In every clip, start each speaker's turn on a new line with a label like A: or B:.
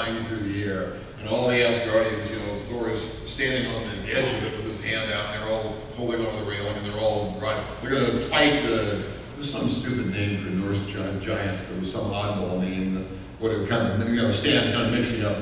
A: flying through the air, and all the Asgardians, you know, Thor is standing on the edge of it with his hand out, and they're all holding onto the railing, and they're all riding. They're going to fight there's some stupid name for Norse giants, but it was some oddball name that would have kind of, you know, Stan kind of mixing up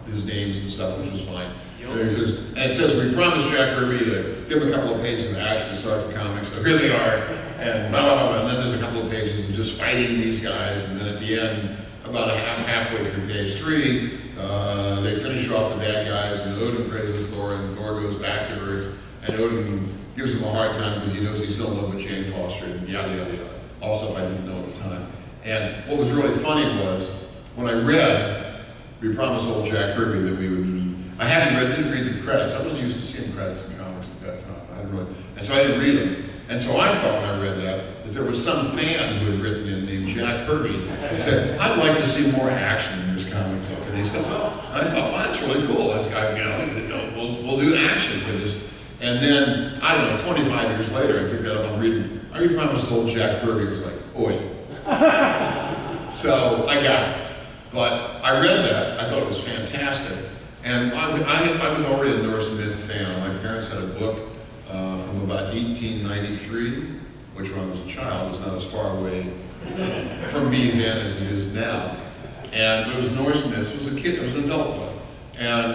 A: his names and stuff, which was fine. And it says, we promised Jack Kirby to give him a couple of pages of action to start the comic, so here they are, and blah, blah, blah, blah. And then there's a couple of pages of just fighting these guys, and then at the end, about halfway through page 3, they finish off the bad guys, and Odin praises Thor, and Thor goes back to Earth, and Odin gives him a hard time because he knows he's still in love with Jane Foster, and yada, yada, yada. All stuff I didn't know at the time. And what was really funny was, when I read, we promised old Jack Kirby that we would, didn't read the credits. I wasn't used to seeing credits in comics at that time. I didn't really, and so I didn't read them. And so I thought when I read that there was some fan who had written in named Jack Kirby and said, I'd like to see more action in this comic book. And he said, well, and I thought, well, that's really cool. This guy, you know, we'll do action for this. And then, I don't know, 25 years later, I picked that up, I'm reading, Are You Promised Old Jack Kirby? It was like, oi. So I got it. But I read that, I thought it was fantastic. And I was already a Norse myth fan. My parents had a book from about 1893, which when I was a child was not as far away from me then as it is now. And it was Norse myths. It was a kid, it was an adult book. And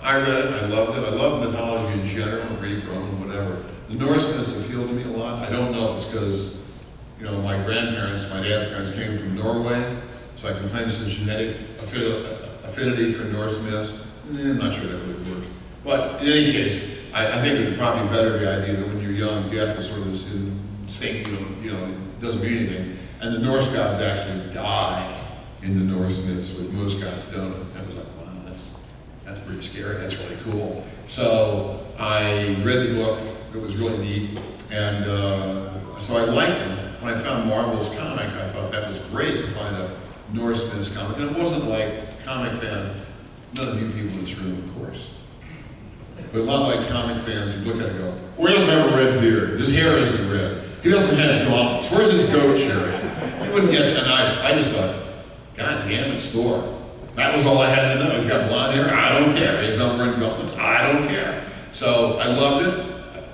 A: I read it, I loved it. I love mythology in general, Greek, Roman, whatever. The Norse myths appealed to me a lot. I don't know if it's because, you know, my grandparents, my dad's parents came from Norway, so I can claim some genetic affinity for Norse myths. I'm not sure that really works. But in any case, I think it would probably better the idea that when you're young, death is sort of this thing, you know, it doesn't mean anything. And the Norse gods actually die in the Norse myths, where most gods don't. And I was like, wow, that's pretty scary, that's really cool. So I read the book, it was really neat, and so I liked it. When I found Marvel's comic, I thought that was great to find a Norse myths comic. And it wasn't like comic fan, none of you people in this room, of course. But a lot like comic fans, you look at it and go, well, he doesn't have a red beard, his hair isn't red, he doesn't have gauntlets, where's his goat cherry? He wouldn't get, and I just thought, God damn it, Thor. That was all I had to know. He's got blonde hair, I don't care. He's not wearing gauntlets, I don't care. So I loved it,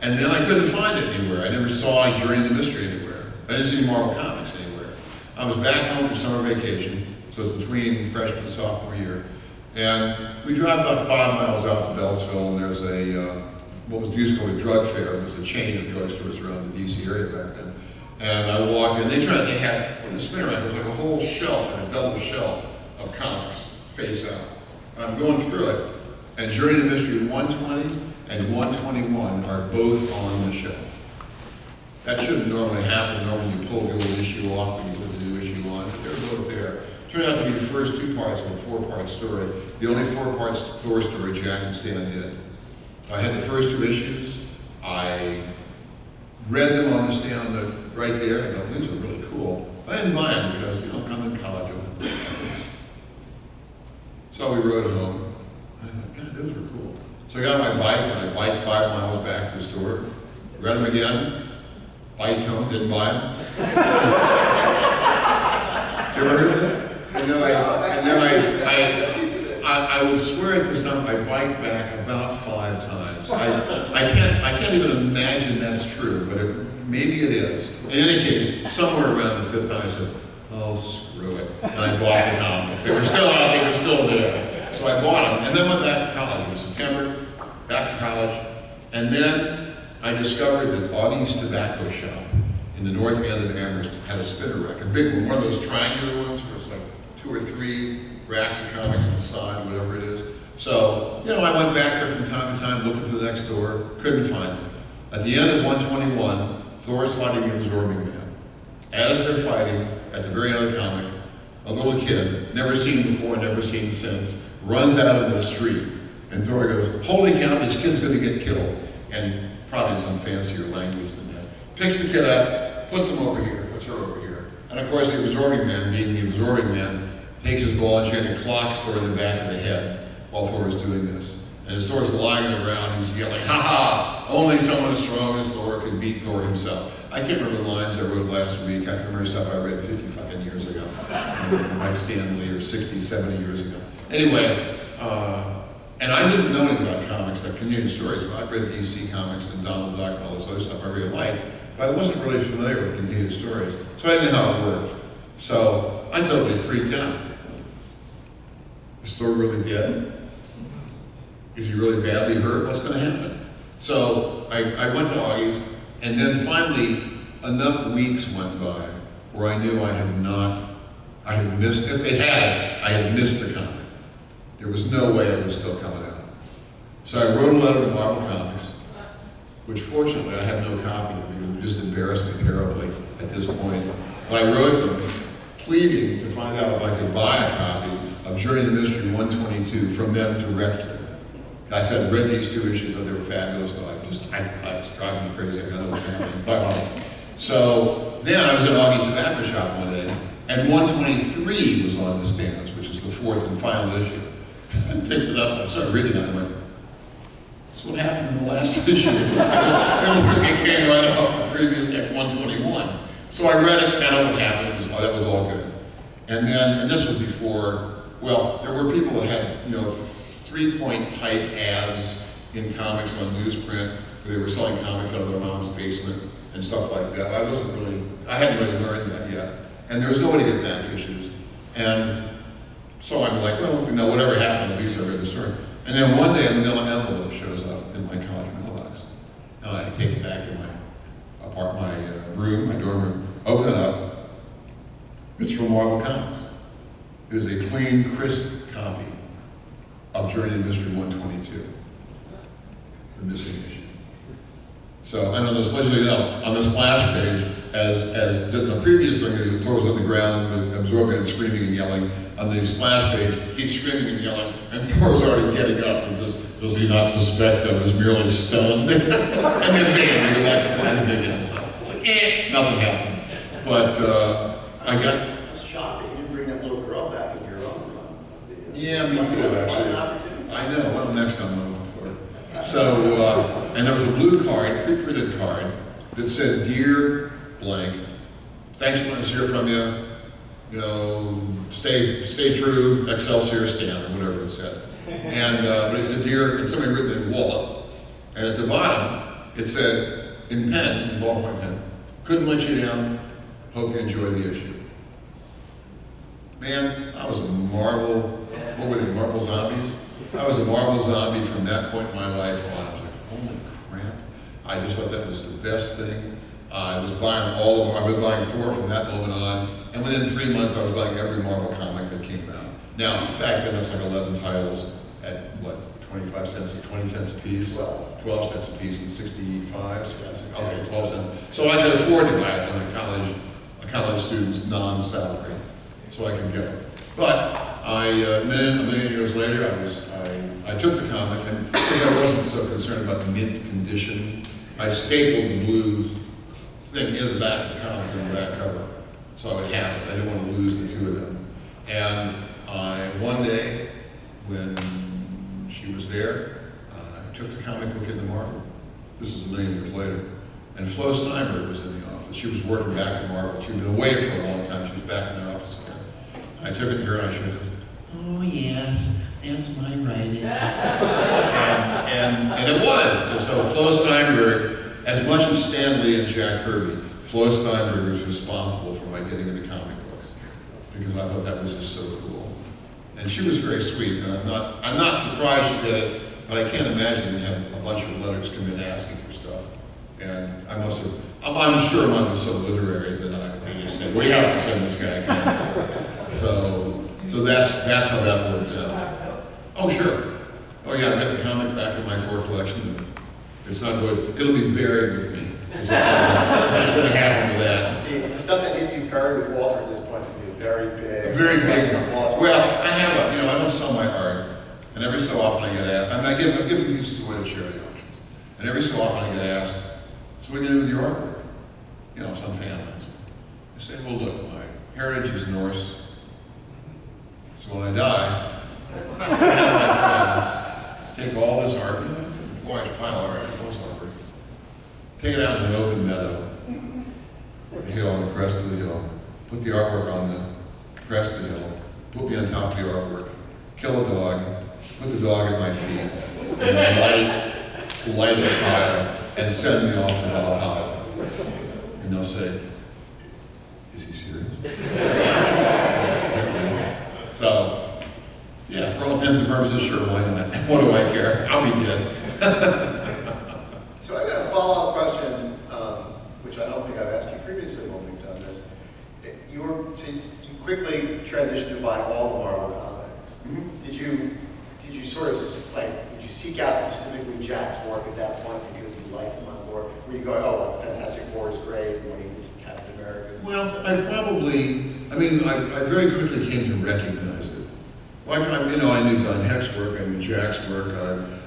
A: and then I couldn't find it anywhere. I never saw Journey to Mystery anywhere. I didn't see Marvel Comics anywhere. I was back home for summer vacation, so it's between freshman and sophomore year. And we drive about 5 miles out to Beltsville, and there's a, what was used to called a drug fair. It was a chain of drugstores around the DC area back then. And I walked in, they had, when the spinner rack, it was like a whole shelf, and a double shelf of comics, face out. And I'm going through it, and Journey to Mystery 120 and 121 are both on the shelf. That shouldn't normally happen. Normally you pull the old issue off and you put the new issue on, but they're both there. Turned out to be the first 2 parts of a 4-part story. The only 4 parts Thor story Jack and Stan did. I had the first 2 issues. I read them on the stand right there. I thought, these are really cool. I didn't buy them because, you know, I'm in college. So we rode home. I thought, God, those were cool. So I got on my bike and I biked 5 miles back to the store. Read them again. Bite home, didn't buy them. You ever heard of this? And then I would swear at this time I biked back about 5 times. I can't even imagine that's true, but maybe it is. In any case, somewhere around the 5th time I said, oh, screw it. And I bought the comics. They were still out, they were still there. So I bought them, and then went back to college. It was September, back to college, and then I discovered that Augie's Tobacco Shop in the north end of Amherst had a spinner rack, a big one of those triangular ones where it's like 2 or 3 racks of comics on the side, whatever it is. So, you know, I went back there from time to time, looking for the next door, couldn't find it. At the end of 121, Thor's fighting the Absorbing Man. As they're fighting, at the very end of the comic, a little kid, never seen before, never seen since, runs out into the street. And Thor goes, holy cow, this kid's gonna get killed. And probably in some fancier language than that. Picks the kid up, puts him over here, puts her over here. And of course, the Absorbing Man, being the Absorbing Man, takes his ball and chain and clocks Thor in the back of the head while Thor is doing this. And as Thor's lying on the ground, he's yelling, ha ha, only someone as strong as Thor can beat Thor himself. I can't remember the lines I wrote last week. I can remember stuff I read 55 years ago. Mike Stanley, or 60, 70 years ago. Anyway, and I didn't know anything about comics, like Continued Stories. Well, I read DC Comics and Donald Duck and all this other stuff I really liked, but I wasn't really familiar with Continued Stories, so I didn't know how it worked. So I totally freaked out. Is Thor really dead? Is he really badly hurt? What's going to happen? So I went to Augie's, and then finally enough weeks went by where I knew I had missed, if they had it, I had missed the comic. There was no way it was still coming out. So I wrote a letter to Marvel Comics, which fortunately I had no copy of because it would just embarrassed me terribly at this point. But I wrote them pleading to find out if I could buy a copy of Journey to Mystery 122 from them directly. I said, read these 2 issues, and they were fabulous, but it's driving me crazy. I don't know what's happening. Bye-bye. So then I was at Augie's tobacco shop one day, and 123 was on the stands, which is the 4th and final issue. I picked it up, I started reading it, and I went, that's what happened in the last issue. It came right off the previous at 121. So I read it, found out what happened, that was all good. And this was before, well, there were people that had, 3-point type ads in comics on newsprint, where they were selling comics out of their mom's basement and stuff like that. I hadn't really learned that yet. And there was no way to get back issues. And so I'm like, well, whatever happened, at least I read the story. And then one day a manila envelope shows up in my college mailbox. And I take it back to my room, my dorm room, open it up. It's from Marvel Comics. It is a clean, crisp copy of Journey to Mystery 122, the missing issue. So, and on the splash page, as the previous thing, he throws on the ground, absorbing and screaming and yelling. On the splash page, he's screaming and yelling, and Thor's already getting up and says, does he not suspect I was merely stunned? And then bam, they go back to find him again. So it's like, nothing happened. But I was
B: shocked that you didn't bring that little girl back in your own room.
A: Yeah, me too, actually. I know, what next time I'm looking for. So, and there was a blue card, pre-printed card, that said, Dear blank, thanks for letting us hear from you. Stay true, Excelsior stand, or whatever it said. And, but it said, Dear, and somebody written in wallet. And at the bottom, it said, in ballpoint pen, couldn't let you down, hope you enjoy the issue. Man, I was a Marvel, what were they, Marvel zombies? I was a Marvel zombie from that point in my life on. I was like, holy crap. I just thought that was the best thing. I was buying all of them. I've been buying Thor from that moment on. And within 3 months, I was buying every Marvel comic that came out. Now, back then, it's like 11 titles at, 25 cents or 20 cents a piece? 12 cents a piece and 65, 66, okay, 12 cents. So I could afford to buy it on a college student's non-salary, so I could get it. But a million years later, I took the comic, and because I wasn't so concerned about the mint condition, I stapled the blue thing into the back of the comic in the back cover, so I would have it. I didn't want to lose the 2 of them. And one day, when she was there, I took the comic book into Marvel. This is a million years later. And Flo Steinberg was in the office. She was working back at Marvel. She'd been away for a long time. She was back in their office again. I took it to her and I showed it. Oh yes, that's my writing. and it was. And so Flo Steinberg, as much as Stan Lee and Jack Kirby, Flo Steinberg was responsible for my getting into comic books because I thought that was just so cool. And she was very sweet, and I'm not surprised she did it, but I can't imagine having a bunch of letters come in asking for stuff. And I'm sure mine was so literary that I just said, we have to send this guy a comic. So that's how that worked out. Oh, sure. Oh yeah, I got the comic back in my Thor collection, and it's not good. It'll be buried with me. That's what's going to happen to that.
B: The stuff that needs to be buried with Walter at this point is going to be very big.
A: Very big. Well, I have I don't sell my art, and every so often I get asked, I'm giving these away to charity auctions, and every so often I get asked, so what are you going to do with your artwork? Some fan lands. I say, well look, my heritage is Norse, so when I die, I have my friends take all this art, large pile of art, take it out in an open meadow, put the artwork on the crest of the hill, put me on top of the artwork, kill a dog, put the dog at my feet, and light a fire, and send me off to Valhalla. And they'll say, is he serious? So, yeah, for all intents and purposes, sure, why not? What do I care? I'll be dead.
B: So I got a follow-up question, which I don't think I've asked you previously when we've done this. So you quickly transitioned to buying all the Marvel comics.
A: Mm-hmm.
B: Did you sort of did you seek out specifically Jack's work at that point because you liked him on board? Were you going, oh, Fantastic Four is great, when he did some Captain America?
A: Well, I very quickly came to recognize it. Like, I knew Don Heck's work, I knew Jack's work.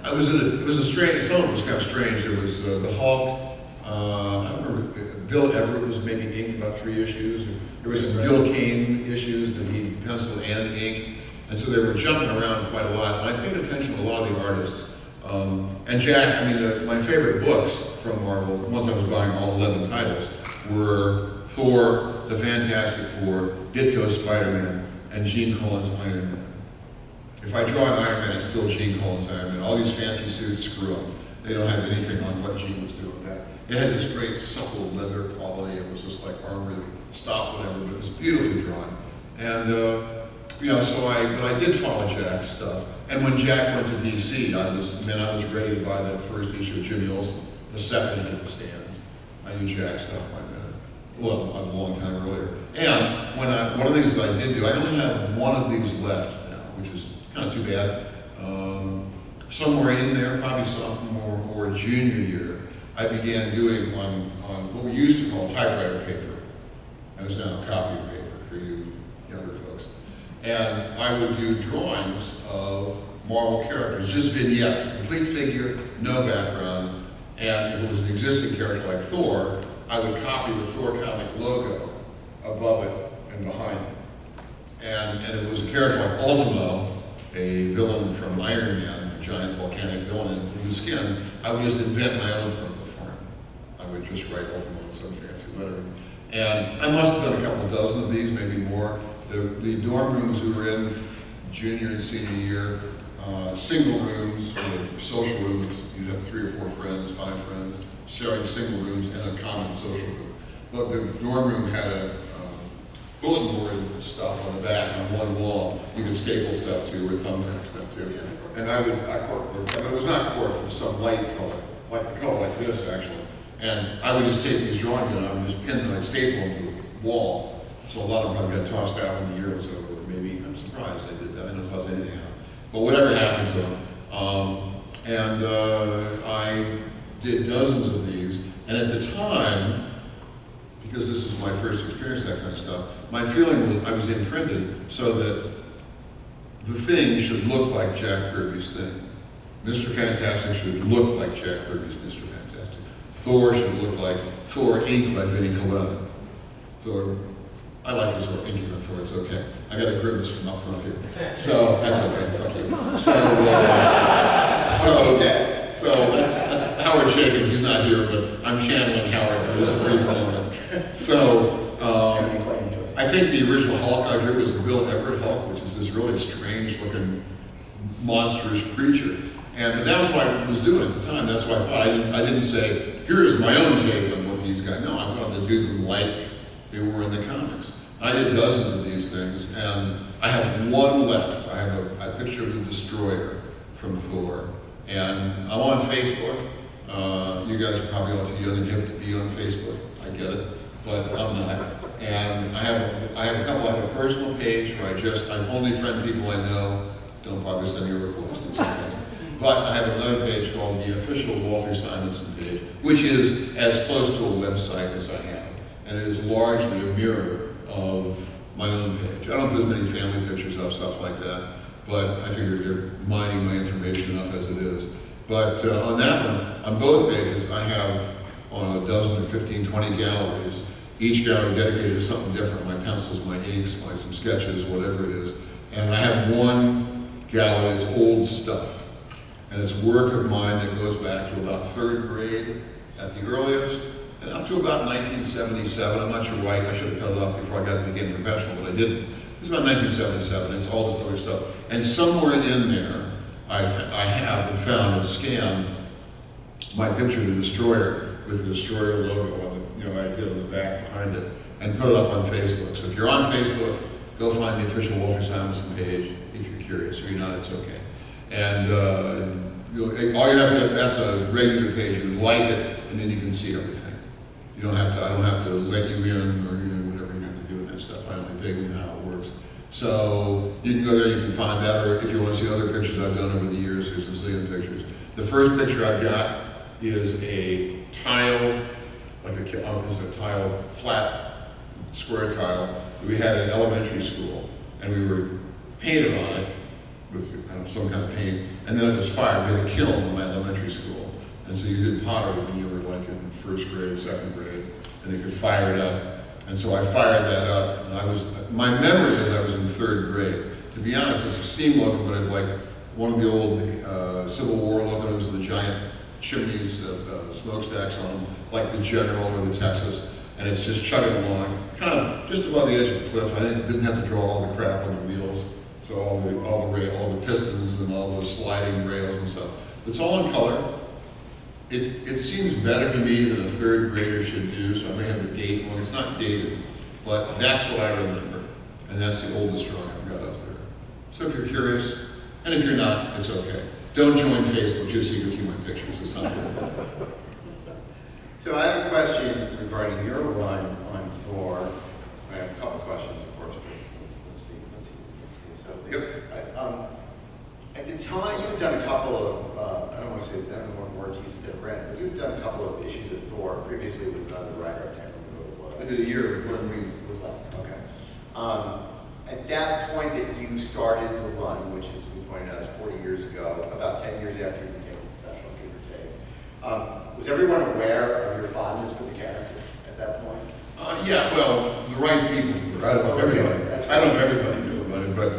A: It was a strange, some of it was kind of strange. There was the Hulk, I remember Bill Everett was maybe inked about 3 issues. There was some Bill Kane issues that he penciled and inked. And so they were jumping around quite a lot. And I paid attention to a lot of the artists. And Jack, my favorite books from Marvel, once I was buying all 11 titles, were Thor, the Fantastic Four, Ditko's Spider-Man, and Gene Colan's Iron Man. If I draw an Iron Man, it's still Gene Colan's Iron Man. All these fancy suits, screw them. They don't have anything on what Gene was doing. It had this great supple leather quality. It was just like armor that stopped whatever, but it was beautifully drawn. And but I did follow Jack's stuff. And when Jack went to DC, I was ready to buy that first issue of Jimmy Olsen, the second at the stand. I knew Jack's stuff by then. Well, a long time earlier. And one of the things that I did do, I only have one of these left now, which is kind of too bad. Somewhere in there, probably sophomore or junior year, I began doing on what we used to call typewriter paper, and it's now copy paper for you younger folks. And I would do drawings of Marvel characters, just vignettes, complete figure, no background. And if it was an existing character like Thor, I would copy the Thor comic logo above it and behind it. And it was a character like Ultimo, a villain from Iron Man, a giant volcanic villain in blue skin. I would just invent my own logo for him. I would just write Ultimo in some fancy lettering. And I must have done a couple dozen of these, maybe more. The dorm rooms we were in, junior and senior year, single rooms, or the social rooms, you'd have 3 or 4 friends, 5 friends, sharing single rooms and a common social room. But the dorm room had a bulletin board stuff on the back, on one wall. You could staple stuff to, or thumbtack stuff to. And I it was not cork, it was some light color, like the color like this actually. And I would just take these drawings and I would just pin them, I'd staple them to the wall. So a lot of them probably got tossed out when the year was over. Maybe, I'm surprised they did that. I didn't toss anything out. But whatever happened to them. I did dozens of these. And at the time, because this was my first experience, that kind of stuff, my feeling was I was imprinted so that the thing should look like Jack Kirby's thing. Mr. Fantastic should look like Jack Kirby's Mr. Fantastic. Thor should look like Thor inked by Vinnie Colonna. Thor, I like his work inking on Thor, it's okay. I got a grimace from up front here. So, that's okay, fuck you. So that's Howard shaking, he's not here, but I'm channeling Howard for this brief moment. So, I think the original Hulk I drew was the Bill Everett Hulk, which is this really strange looking monstrous creature. But that was what I was doing at the time. That's what I thought. I didn't say, here's my own take on what these guys. No, I wanted to do them like they were in the comics. I did dozens of these things, and I have one left. I have a picture of the Destroyer from Thor, and I'm on Facebook. You guys are probably all too young and hip to be on Facebook. I get it, but I'm not. And I have a couple. I have a personal page where I only friend people I know. Don't bother sending a request. It's okay. But I have another page called the official Walter Simonson page, which is as close to a website as I have. And it is largely a mirror of my own page. I don't put as many family pictures up, stuff like that, but I figure they're mining my information up as it is. But on that one, on both pages, I have on a dozen or 15, 20 galleries, each gallery dedicated to something different, my pencils, my inks, some sketches, whatever it is. And I have one gallery that's old stuff. And it's work of mine that goes back to about 3rd grade at the earliest, And up to about 1977, I'm not sure why, I should have cut it off before I got to become professional, but I didn't. It's about 1977, it's all this other stuff. And somewhere in there, I have and found and scanned my picture of the Destroyer with the Destroyer logo on the, I did on the back behind it, and put it up on Facebook. So if you're on Facebook, go find the official Walter Simonson page if you're curious. If you're not, it's okay. And all you have to, that's a regular page, you like it, and then you can see everything. You don't have to, I don't have to let you in, or whatever you have to do with that stuff. I only vaguely know how it works. So you can go there, you can find that, or if you want to see other pictures I've done over the years, there's a zillion pictures. The first picture I've got is a tile, like a tile, flat, square tile that we had in elementary school, and we were painted on it with some kind of paint, and then it was fired. We had a kiln in my elementary school, and so you did pottery when you were like in first grade, second grade, and they could fire it up. And so I fired that up, and my memory is I was in third grade. To be honest, it was a steam locomotive, like one of the old Civil War locomotives with the giant chimneys, smokestacks on them, like the General or the Texas, and it's just chugging along, kind of just above the edge of the cliff. I didn't have to draw all the crap on the wheels, so all the pistons and all those sliding rails and stuff. It's all in color. It seems better to me than a third grader should do, so I may have the date wrong. It's not dated, but that's what I remember, and that's the oldest drawing I've got up there. So if you're curious, and if you're not, it's okay. Don't join Facebook just so you can see my pictures. It's not good.
B: So I have a question regarding your run on Thor. I have a couple questions, of course, but let's see. So,
A: Yep.
B: At the time, you've done a couple of, I don't want to say, I don't know what word to use there, Brent, but you've done a couple of issues of Thor previously with another writer. I can't remember who it was.
A: I did a year before we
B: was left. Okay. At that point that you started the run, which as we pointed out is 40 years ago, about 10 years after you became a professional, give or take, was everyone aware of your fondness for the character at that point?
A: yeah, well, the right people. I don't know if everybody. I don't know if everybody knew about it, but